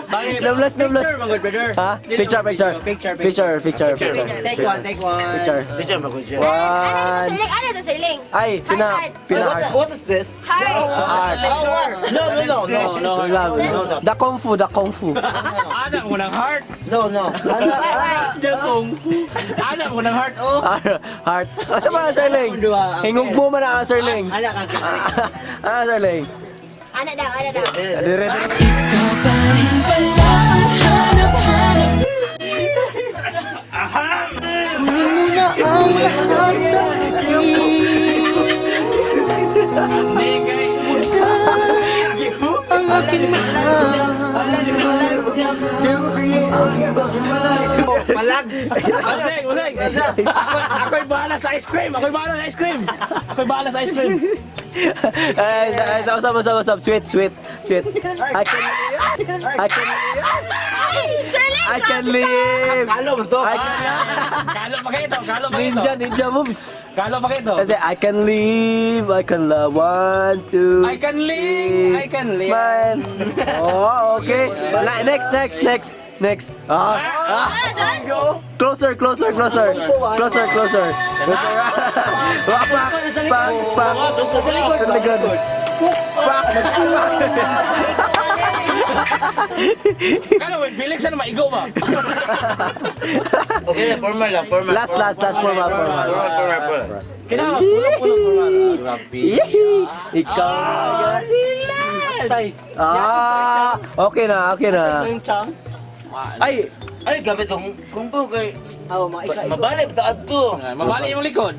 Nablas. Ha? Picture. Take one. Picture ba ko siya? One. Ano to, Sirling? Ay, What is this? Heart. No. The Kungfu. Anak mo ng heart. No. The Kungfu. Anak mo ng heart, oh. Heart. Asa ba, Sirling? Hingog mo man ang Sirling. Anak ang Ah, Sirling. Ano daw? Dire. Kunin mo na ang lahat sa akin. Ang aking mahal. Palag. Useng. Ako'y bahala sa ice cream. Ay, stop. Sweet. I can live. Kalo mo to. Kalo pa kayo. Ninja moves. Kalo pa kayo. Kasi I can live, I can love. 1, 2. I can live. Smile. Oh, okay. Next. Closer. Pak. Kalo, Felix, ano maigo ba? Okay, formal. Last, formal. Kailangan, formal. Grabe. Ikaw. Okay na. Ay, gabi tong kungfu kay. Mabalik ta adto. Mabalik yung likod.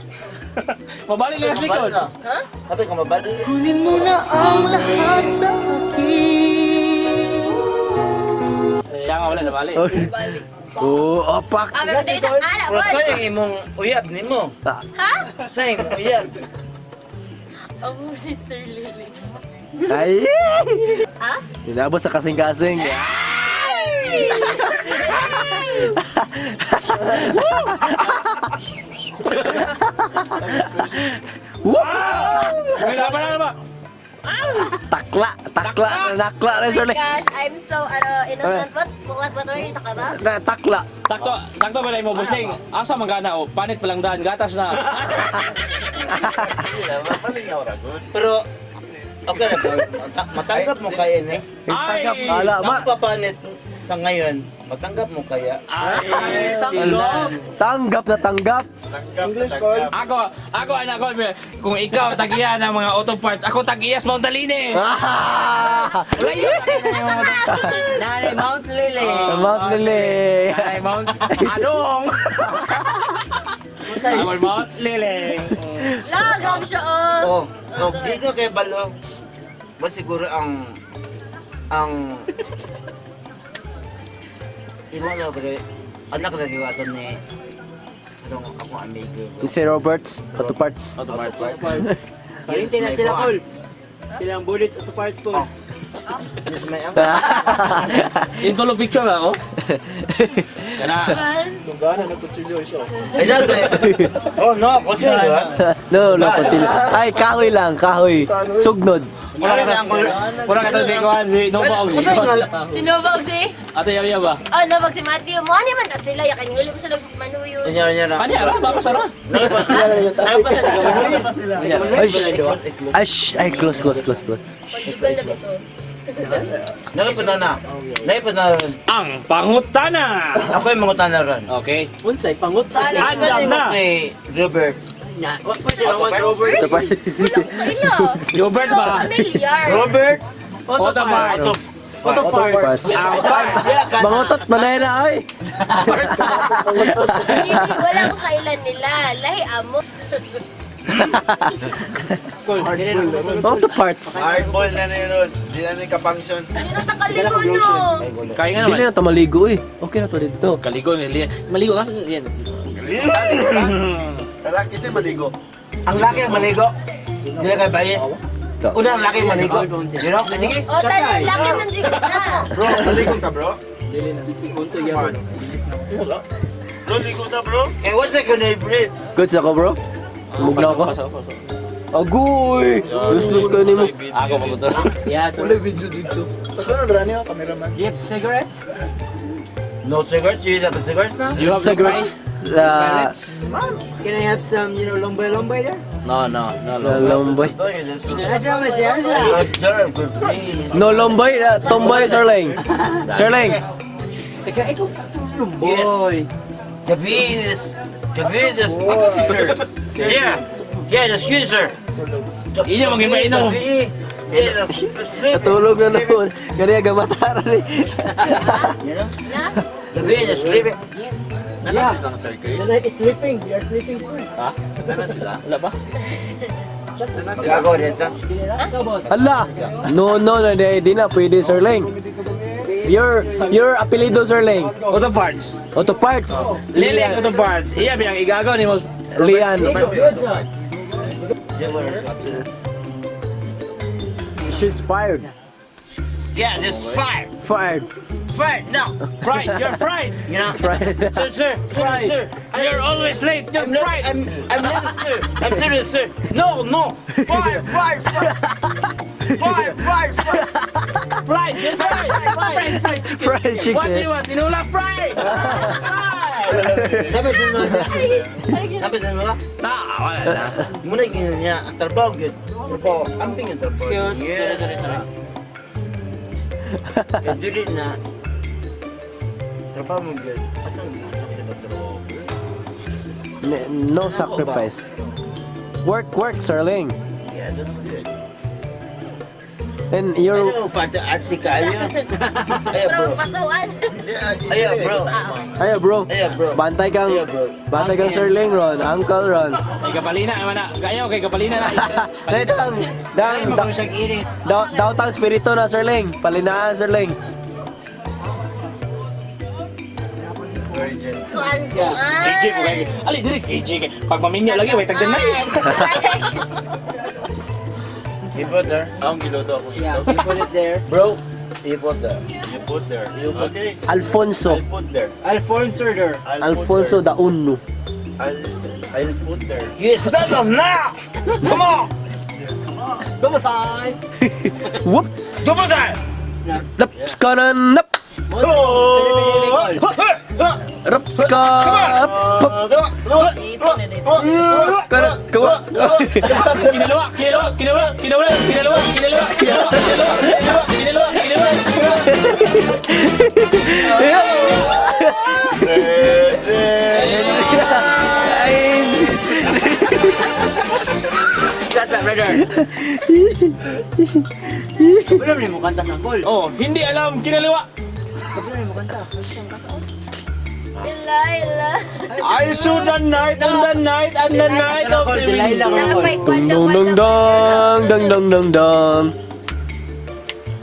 Mabalik lang yung likod. Sabi ka mabalik. Kunin mo na ang lahat sa akin. Kaya nga wala nabalik. Opak. Pero sa yung imong uyab nimo. Ha? Sa imong uyab. Ang ni Sir Lily. Ay. Ha? Inabot sa kasing-kasing. Ano ba? Takla rin sir. Gosh, I'm so innocent. What were you talking about? Takla. Sakto ba na mo, Busling? Asa manggana o? Panit pa lang daan, gatas na. Pero okay na ba? Matanggap mo kaya ni? Tanggap. Ay! Ala, Papanit sa ngayon, matanggap mo kaya? Ay, sanggol! Tanggap na tanggap. Ako anak ko, kung ikaw tagiya ng mga auto parts, ako tagiyas Mount Talinis. Layo Nanay Mount Lily. Mount Lily. Ay, Mount Adong. Ay, Mount Lily. La, grabe siya oh. Dito kay Balo, mas siguro ang imo na ba anak na giwaton ni ako amigo. Si Roberts, auto parts. Palinti na sila, Paul. Sila ang bullets auto parts, Paul. Yes, may ang. Yung tulo picture ako. Kana. Ay, nasa. Oh, no, kasi ba? No, kutsilyo. Ay, kahoy lang, Sugnod. Kurang ito si Kuhan, si Nova og si Sinubog si? Ate Yaw ba? Oh, nabog si Matthew. Mo naman ta sila. Yakan yung ulit sila manuyo. Nyara. Kanya, baka sarap. Ay, close. Pagdugal na bito. Naipad na. Ang pangutana. Ako yung mga tanaran. Okay. Unsay pangutana. Andam na. Ni Robert. What pa sila mas Robert? Auto parts. Robert ba? Familiar. Robert. Auto parts. Auto parts. Ang parts. Bangutot, manay na ay. Hindi, wala ko kailan nila. Lahi amo. Auto parts. Hardball na ron. Di na nagka-function. Hindi na takaligo no. Kaya nga Hindi naman. na ito maligo eh. Okay na to dito. Kaligo ni Lian. Maligo ka, Lian. Lalaki siya maligo. Ang laki ang maligo. Hindi na kayo bayan. Una ang laki ang maligo. You know? Sige. O, tayo, laki man dyan na. Bro, maligo ka bro? Bro, ligo na bro? Eh, what's the gonna breed? Goods ako bro. Bugnaw ko. Agoy! Lus-lus ka ni mo. Ako mabuto. Yeah, Wala video dito. Paano na niya, cameraman? Do you have cigarettes? No cigarettes? You have cigarettes now? You have Cigarettes? Can I have some, lombay there? No. Lomboy. Please. No lomboy, tomboy, Sirling. Sirling. Teka, ikaw, boy. David. Asa si sir? Yeah, excuse sir. Iya maging mainom. Natulog na naman. Kaya gamataran eh. Na? David, sleeping. Nana sila sir Chris? is sleeping. You are sleeping. Nana sila? Wala ba? Nana sila? Magagawa dito. Ala! No, di na. Pwede, Sirling. Your apelido, Sirling. Auto parts. Auto parts. Liling auto parts. Iya biyang igagaw ni mo. Lian. She's fired. Yeah, this is fire. Fired. Fire, no. Fried. You're fried. You know? Fired. Sir. You're always late. You're fried. I'm not sir. I'm serious, sir. No. Fire. Fried. You're fried. Fried chicken. Fried chicken. What do you want? Tinula fried. Fried. Dapat na nila. Wala na. Muna ganyan niya. Ang trabaho yun. Trabaho. Amping yung trabaho. Yes. Sorry. Kaya dili na. Trabaho mo yun. At ang trabaho. No sacrifice. Work, Sirling. Yeah, that's good. And you're... Ano, arte ka yun. Ayo, Bro, bro. pasuan. Ayo, bro. Ayo, bro. Bantay kang Sirling, Ron. Uncle Ron. Kay kapalina mana. Gayo kay kapalina na. Daw tang spirito na, Sirling. Palinaan, Sirling. Kuan ko. KJ ko kay. Ali diri KJ kay. Pag mamingyo lagi way tagdan na. You put there. Ang giloto ako. Yeah, you put it there. Bro, you put there. You put there. Okay. Alfonso. I'll put there. Alfonso there. Alfonso da Uno. I'll put there. You stand up now! Come on! Whoop! Dumasay! Laps ka na nap! Raps ka! Kawa! Shut up, brother! Wala mo kanta sa call. Oh, hindi alam kinaliwa. Ila. I saw the night of the Dayhike. Napay Dong kuan dong dong dong dong dong.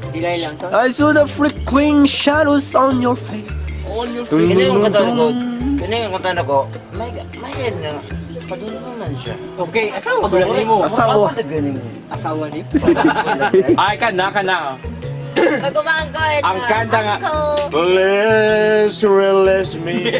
Dayhike lang to. I saw the flickering shadows on your face. on your Dong Kini yung dong kanta ko. dong. Kini yung kanta ko. May na. Padulong naman siya. Okay, asawa ba lang mo? Asawa. Asawa ni. Ay, kana. Magumangkod. Ang kanta nga. Uncle. Please release me.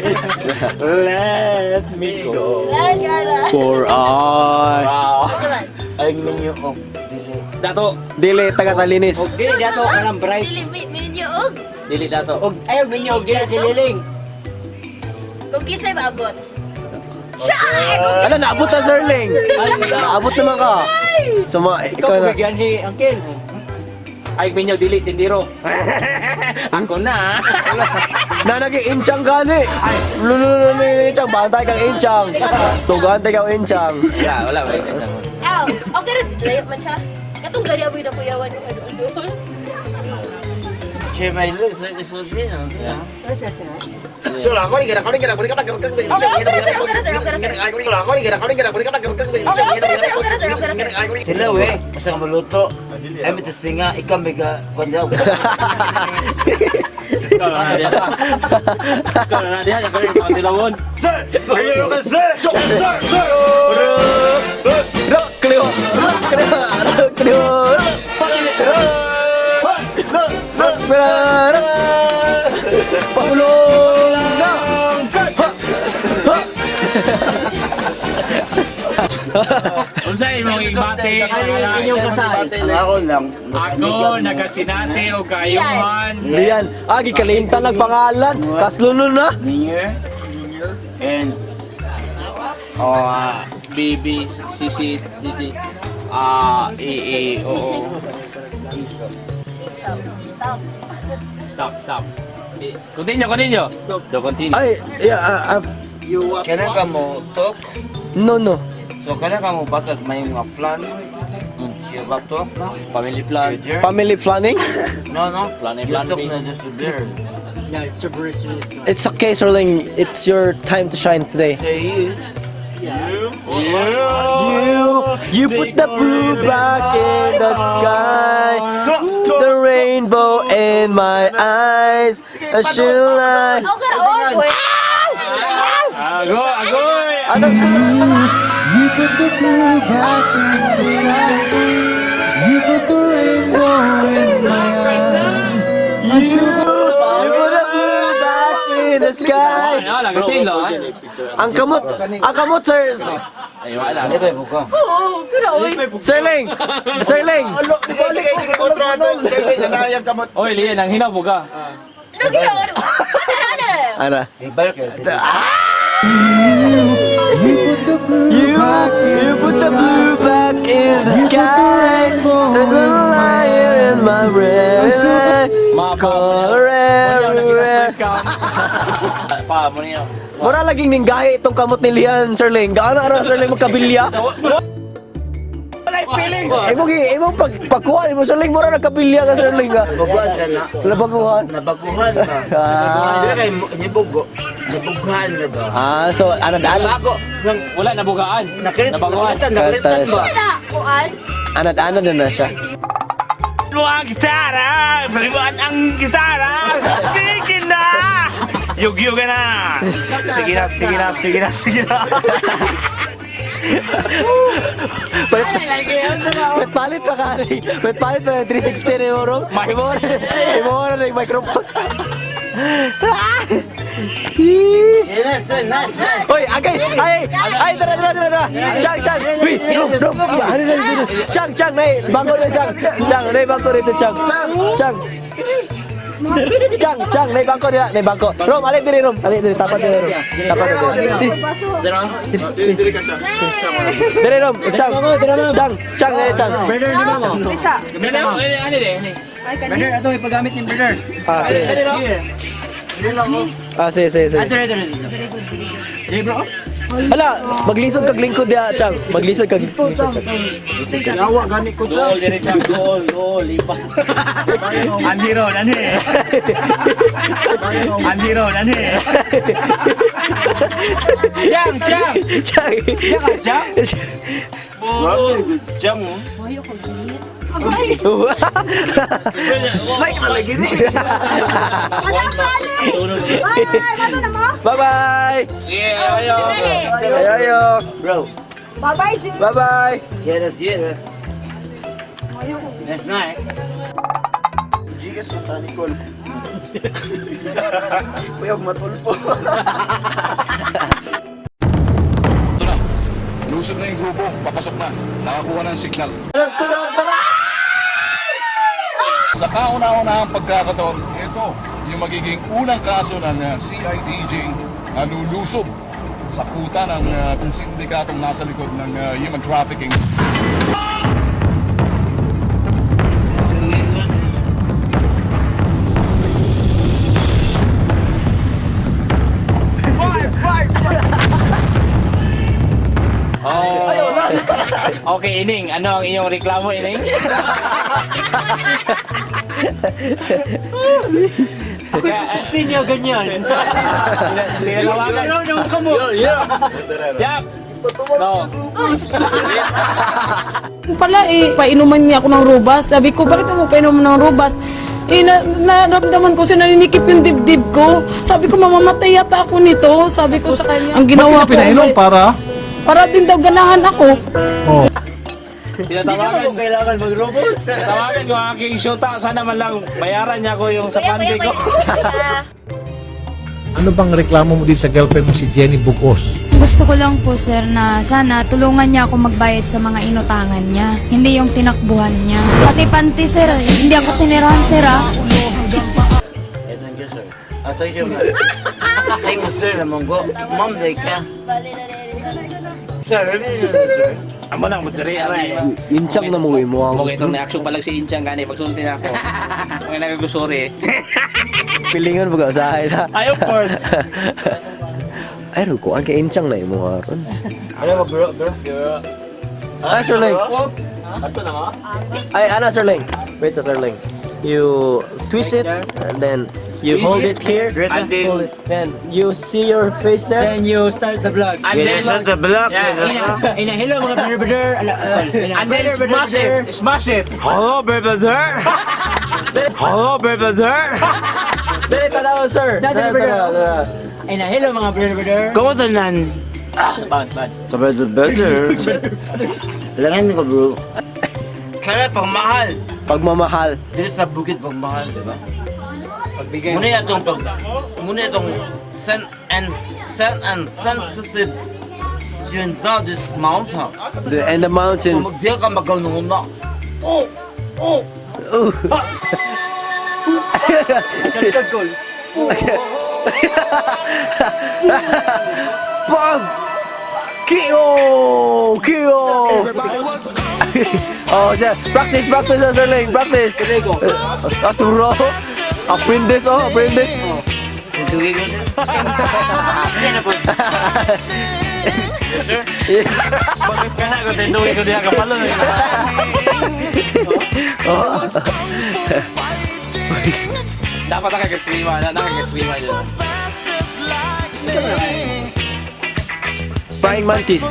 Let me go. Lagala. For I. Wow. Saban. Ay, minyo og dili. Dato. Dili, taga Talinis. Og dili dato kanang bright. Dili minyo og. Dili dato. Og ayaw minyo og dili si Liling. Kung kisay maabot. Ano, naabot na, Sirling. Naabot naman ka. So, ikaw na. bigyan ni Uncle. Ay, minyo dili tindiro. Ako na. Na nag-i-inchang ka ni. Lululul na inchang. Bantay kang inchang. Tugantay kang inchang. Wala. Aw, okay rin. Layap man siya. Katong gani aboy na kuyawan yung ano. Siya may looks like this was him. Yeah. So, ako ni gara ko ni gara. Okay, sir. Sila we, basta ka maluto. Ay may tasinga, ikaw may ka kondaw. Ikaw na diha. Ikaw rin mga tilawon. Sir! Mayroon ka sir! Sir! Paulong na! Unsa imong ibati? Inyong kasal. Ako lang. Ako nagasinati o kayuhan. Diyan. Agi kalimtan lang pangalan. Kaslunod na. Ninger. And BB, CC, DD, oo. Stop. Continue. So, continue. Ay, yeah, Kailan ka mo talk? no. So kailan ka mo basag may mga plan? You ba talk? Family plan. Family planning? No. Plan A, You plan talk B. na just to there. It's okay, Serling. It's your time to shine today. Say You put the blue back in the sky, the rainbow in my eyes. I should like. Ako ka na, boy. Agoy! Ano? You put the blue back in the sky. You put the rainbow in my eyes. I should You put the blue back in the sky. Lagasing lo, Ang kamot, sir. Ay, wala. Oo, ka na, oy. Serling. Sige, kontrado. Sige, nanayag ka mo. Oy, Lian, ang hinaw ka. Ano ginawa? Ano? Ano? ibalik ka. You put the blue back in the sky. There's a lion in my red. Color everywhere. Pa, mo niyo. Mura laging ninggahi itong kamot ni Lian, Serling. Gaano araw, Serling, magkabilya? Imong pagkuhan mo, Serling, mura nagkabilya ka, Serling, ka. Nabaguhan siya na. Nabaguhan. Nabaguhan ka. Hindi kay nibugo. Nabuguhan na ba? So, ano daan? Bago. Wala nabugaan. Nabaguhan. Nakalitan ba? Wala, kuan. Ano na siya? Ang gitara! Baliwan ang gitara! Sige na! Yug-yug na! Sige na! Palit pa ka rin. Palit pa 360 na yung oro. Imo na yung microphone. Nice. Oy, agay! Ay, tara! Chang! Uy, Rom! Ano na dito? Chang, nay! Bangko na, Chang! Chang, nay, bangko rito, Chang! Chang, nay, bangko nila, nay, bangko. Rom, alik diri, Rom. Alik diri, tapat diri, Rom. Tapat diri. Dili ka siya. Diri, Rom. Chang, nay, Chang. Brother, di ba mo? Isa. Ano din? Brother, ito may paggamit ni brother. Sige. Hey bro. Hala, maglisod kag lingkod ya, Chang. Maglisod kag lingkod. Yawa gani ko siya. Goal, dire siya. Goal, lipa. Andiro, Jang! Jam mo. Agay. Mike na lagi ni. Madam, balik. Ano na mo? Bye-bye. Ayo. Bro. Bye-bye, Jun. Bye-bye. Yes. That's nice. Gigas mo tani kol. Kuyog matulpo. Lusog na yung grupo, papasok na. Nakakuha ng signal. Sa kauna-unahang pagkakataon, ito yung magiging unang kaso ng CIDJ na lulusob sa kuta ng sindikatong nasa likod ng human trafficking. Okay, Ining. Ano ang iyong reklamo, Ining? Sinyo ganyan. No, come on. Yap. No. Pala painuman niya ako ng rubas. Sabi ko, bakit mo painuman ng rubas? Naramdaman ko siya naninikip yung dibdib ko. Sabi ko, mamamatay yata ako nito. Sabi ko sa kanya. Ang ginawa ko, para din daw ganahan ako. Tinatawagan. Kailangan mag-robos. Tawagan ko ang aking syuta. Sana man lang bayaran niya ko yung sapante ko. Ano bang reklamo mo din sa girlfriend mo si Jenny Bugos? Gusto ko lang po sir na sana tulungan niya ako magbayad sa mga inutangan niya. Hindi yung tinakbuhan niya. Pati panty sir, hindi ako tinirahan sir ah. Thank you, sir. Thank you, ma'am. Thank you, sir. Namanggo. Ma'am, like ka. Sir, sir. Amo lang mo diri aray. Inchang na mo mo. Mo itong na-action palag si Enchang gani pagsulti na ako. Mga nagagusuri. Pilingan baga usahay na. Ay, of course. Ay, ruko ang kay Inchang na imo haron. Ano mo, bro? Ah, Sir Ling. Ato na mo? Ay, ana Sir Ling. Wait sa Sir Ling. You twist it and then you hold it here And then- hold it. Then you see your face there. Then you start the vlog. And then, the block. Hello mga brother. and then smash it. Hello, brother. Hello, brother. Dali tanaw sir. Tanaw. Hello mga brother. Kamusta nan? Bad. Brother. Langan ko, bro. Kaya pagmahal. Pagmamahal. Dito sa bukid pagmahal, di ba? Pagbigay. Muna itong sensitive yun na this mountain. And the So mountain. magdiya ka magkaunong na. Pag! Kyo! Oh, siya. Practice na Sir Ling. Practice. Aturo. Aprendiz. Dugay ko din. Yes, sir. Bakit ka na ko tinduwi ko diha kapalo. Dapat nakag-exprima dito. Flying mantis.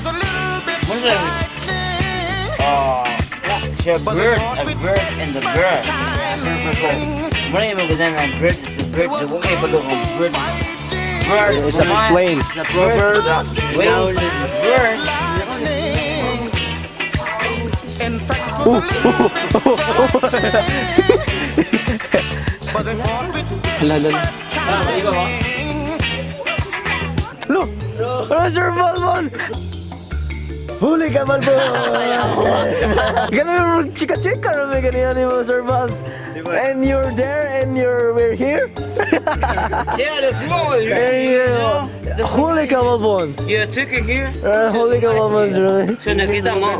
Muna siya bird, a bird and the bird. Muna yung mga ganyan na bird, the bird, the okay pa doon ang bird. Bird, It's a plane. the bird, wings, the bird. Lalo. Look! Sir Balbon! Huli ka, Balbon! Ganun, chika-chika naman ganyan mo, Sir Balb. And you're there and we're here? Yeah, that's small. Huli ka, Balbon! You're taking here. Huli ka, Balbon, Sir. So nakita mo.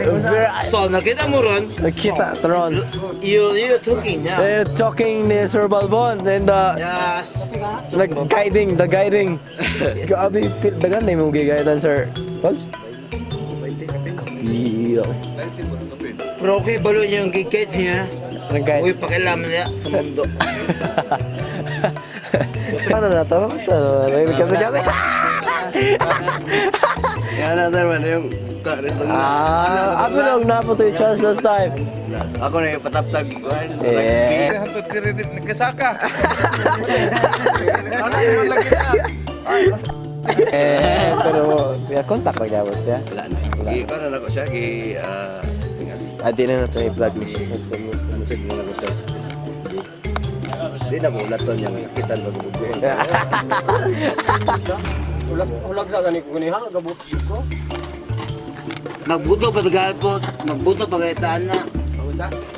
So nakita mo ron. Kita, Tron. You're talking now. Talking ni Sir Balbon and Yes. the guiding. Grabe, dagan na yung gigayadan, Sir. Balbs? Kapil. Pero okay, balo niya yung gigate niya. Nag-guide. Uy, pakialaman niya sa mundo. Paano na to? Basta kasi. Yan na naman yung kares lang. Ako lang na po to yung chance last time. Ako na yung pataptag. Yeah. Nagkasaka. Pero may contact ba dapat siya? Wala na. Paano na ko siya? Di na natin i-vlog mo siya. Musig mo na ko siya. Di na ko ulaton yung sakitan mag-ubugin. Ulag sa ganit ko niya, gabot ko. Magbuto pa tagal po. Magbuto pa kaitaan na.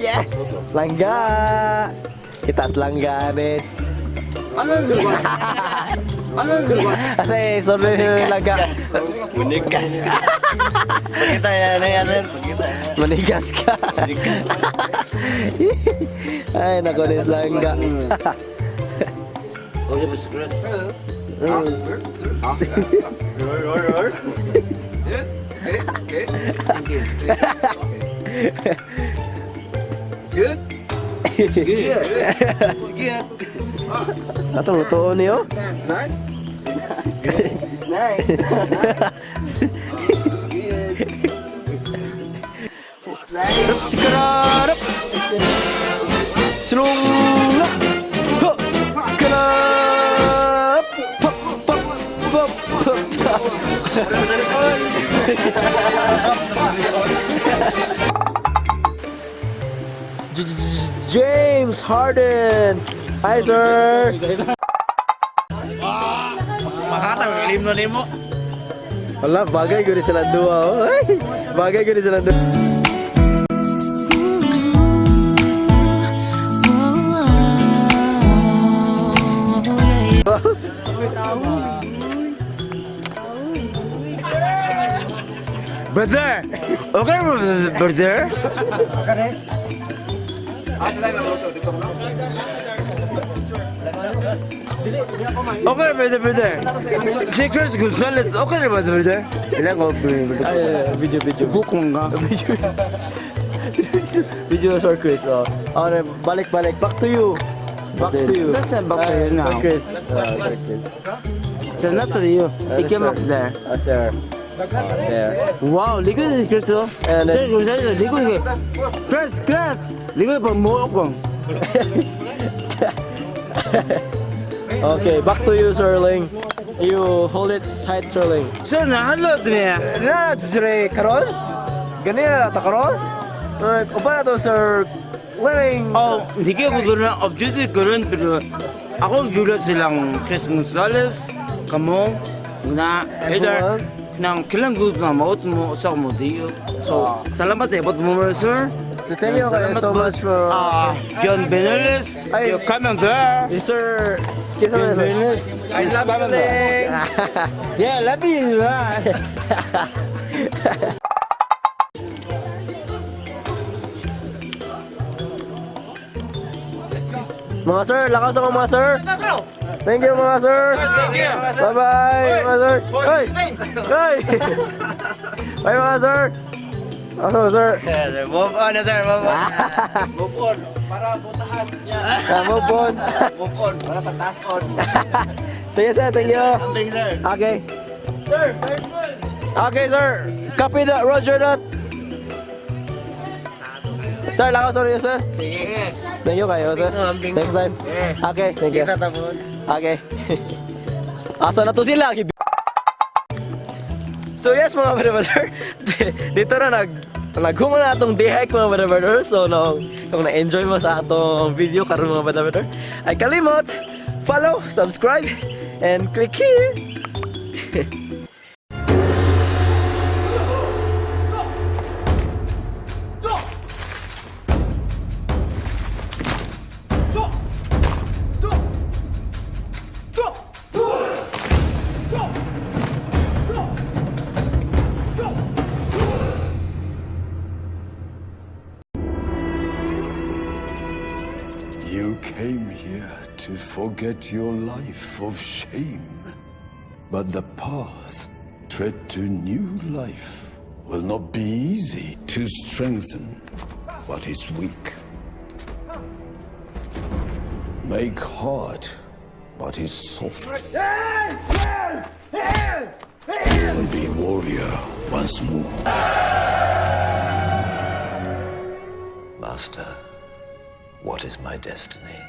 Yeah. Langga. Kita langga, Nes. Ano yung gawa? Ano yung gawa? Kasi sorry yung langga. Manigas ka. Pakita yan na yan. Pakita yan. Manigas ka. Ay, nako Nes langga. Okay, mas gross. Thank you. Good? Sige. Ato lutoon niyo. Nice. It's nice. It's good. It's nice. Skararap. Srung. Ho. Karap. Pop pop pop pop. James Harden. Hi, sir. Makata, ilim na nimo. Wala, bagay ko rin sila dua. Oh. Ay, bagay ko rin sila dua. Brother! Okay mo, brother? Okay, brother. Secrets Gonzales, okay na ba, brother? Ilan ko, brother? Ay, video. Bukong nga. Video Sir Chris. Oh. Okay, balik. Back to you. That's not back to you now. Sir Chris. Sir Chris. So not to you. He came up there. Sir. There. Wow, ligo na si Chris, oh. And Sir then, Gonzales, ligo na. Chris! Ligo pa mo ako. okay, back to you, Sirling. You hold it tight, Sirling. Sir, nahalot niya. Na, Sir Karol? Ganyan na ta Karol? Upa na to, Sir Ling. Oh, hindi kayo ko na off-duty ko rin, pero ako gulat silang Chris Gonzales, kamo, na, either, nang kilang good na maot mo sa mo diyo. So, salamat eh, but mo sir. Thank you guys so much for John Beneles, you coming there. Yes, sir. John Beneles, I love you, Ling. yeah, love you. Mga sir, lakas ako mga sir. Thank you mga sir. Bye-bye mga sir. Hey! Hey! Bye mga sir. Ano sir? Move on na sir, move on. Move on, para butaas niya. Move on. Move on, para pataas on. Sige sir, thank you. Thank you sir. Okay. Okay sir. Copy that, roger that. Sir, lakas ulit yun, sir. Sige. Thank you kayo, sir. Next time. Okay, thank you. Kita tapos. Okay. Asa na to sila? So yes mga brother, dito na naghunga na atong Dayhike mga brother. So kung na-enjoy mo sa atong video karon mga brother, ay kalimot, follow, subscribe, and click here. You came here to forget your life of shame. But the path tread to new life will not be easy to strengthen what is weak. Make hard what is soft. You will be warrior once more. Master, what is my destiny?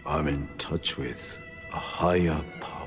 I'm in touch with a higher power.